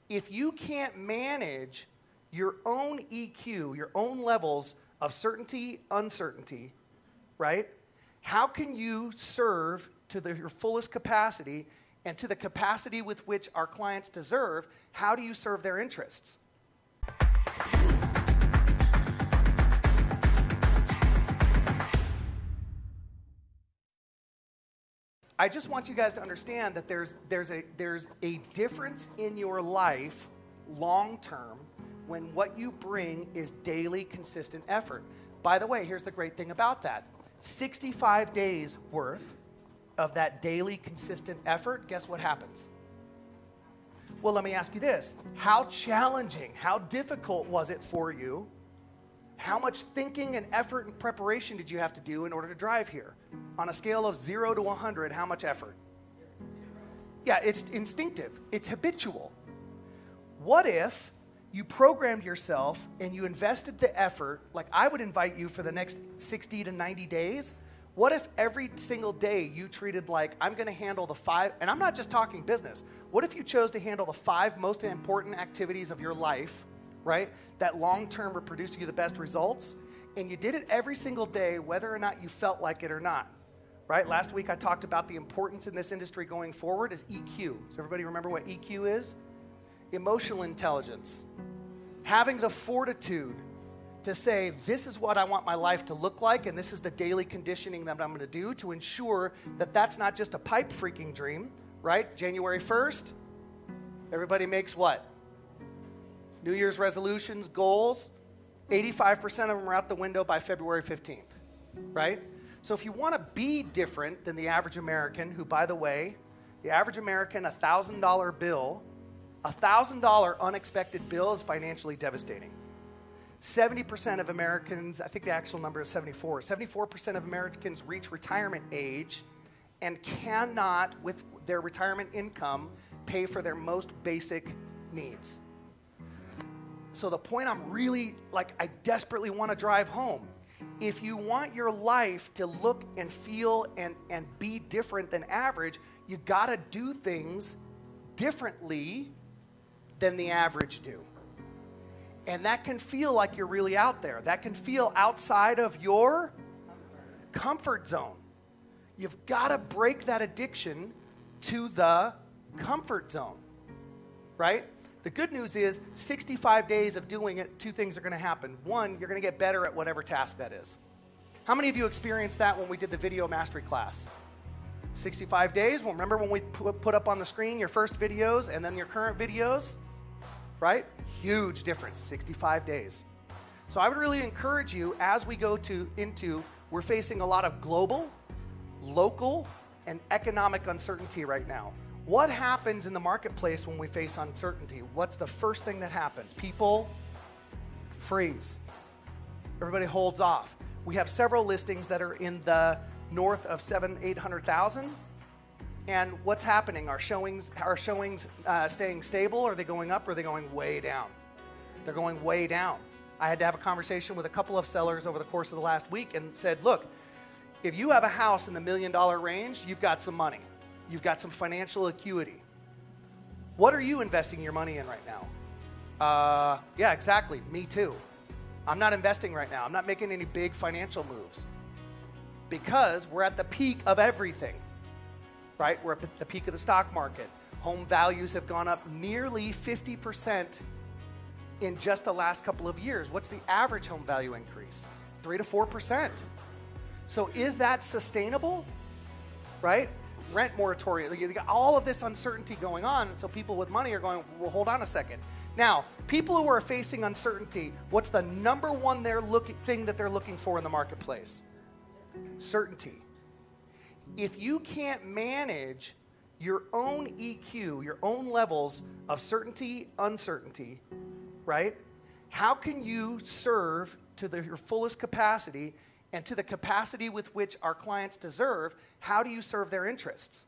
If you can't manage your own EQ, your own levels of certainty, uncertainty, right? How can you serve to your fullest capacity and to the capacity with which our clients deserve? How do you serve their interests? I just want you guys to understand that there's a difference in your life long term when what you bring is daily consistent effort. By the way, here's the great thing about that. 65 days worth of that daily consistent effort, guess what happens? Well, let me ask you this. How challenging, how difficult was it for you? How much thinking and effort and preparation did you have to do in order to drive here? On a scale of 0 to 100, how much effort? Yeah, it's instinctive. It's habitual. What if you programmed yourself and you invested the effort, like I would invite you for the next 60 to 90 days, what if every single day you treated like, I'm going to handle the 5, and I'm not just talking business. What if you chose to handle the 5 most important activities of your life, right, that long-term would produce you the best results, and you did it every single day, whether or not you felt like it or not, right? Last week I talked about the importance in this industry going forward is EQ. Does everybody remember what EQ is? Emotional intelligence. Having the fortitude to say, this is what I want my life to look like, and this is the daily conditioning that I'm going to do to ensure that that's not just a pipe freaking dream, right? January 1st, everybody makes what? New Year's resolutions, goals. 85% of them are out the window by February 15th, right? So if you want to be different than the average American, who, by the way, the average American, $1,000 bill, $1,000 unexpected bill is financially devastating. 70% of Americans, I think the actual number is 74% of Americans reach retirement age and cannot, with their retirement income, pay for their most basic needs. So the point I'm really, I desperately want to drive home. If you want your life to look and feel and be different than average, you got to do things differently than the average do. And that can feel like you're really out there. That can feel outside of your comfort zone. You've got to break that addiction to the comfort zone, right? The good news is 65 days of doing it, 2 things are going to happen. 1, you're going to get better at whatever task that is. How many of you experienced that when we did the video mastery class? 65 days. Well, remember when we put up on the screen your first videos and then your current videos, right? Huge difference, 65 days. So I would really encourage you as we go into, we're facing a lot of global, local, and economic uncertainty right now. What happens in the marketplace when we face uncertainty? What's the first thing that happens? People freeze. Everybody holds off. We have several listings that are in the north of 800,000. And what's happening? Are showings staying stable? Are they going up? Or are they going way down? They're going way down. I had to have a conversation with a couple of sellers over the course of the last week and said, look, if you have a house in the $1 million range, you've got some money. You've got some financial acuity. What are you investing your money in right now? Yeah, exactly. Me too. I'm not investing right now. I'm not making any big financial moves because we're at the peak of everything, right? We're at the peak of the stock market. Home values have gone up nearly 50% in just the last couple of years. What's the average home value increase? 3 to 4%. So is that sustainable, right? Rent moratorium, you got all of this uncertainty going on, and so people with money are going, well, hold on a second. Now, people who are facing uncertainty, what's the number one thing that they're looking for in the marketplace? Certainty. If you can't manage your own EQ, your own levels of certainty, uncertainty, right? How can you serve to your fullest capacity and to the capacity with which our clients deserve? How do you serve their interests?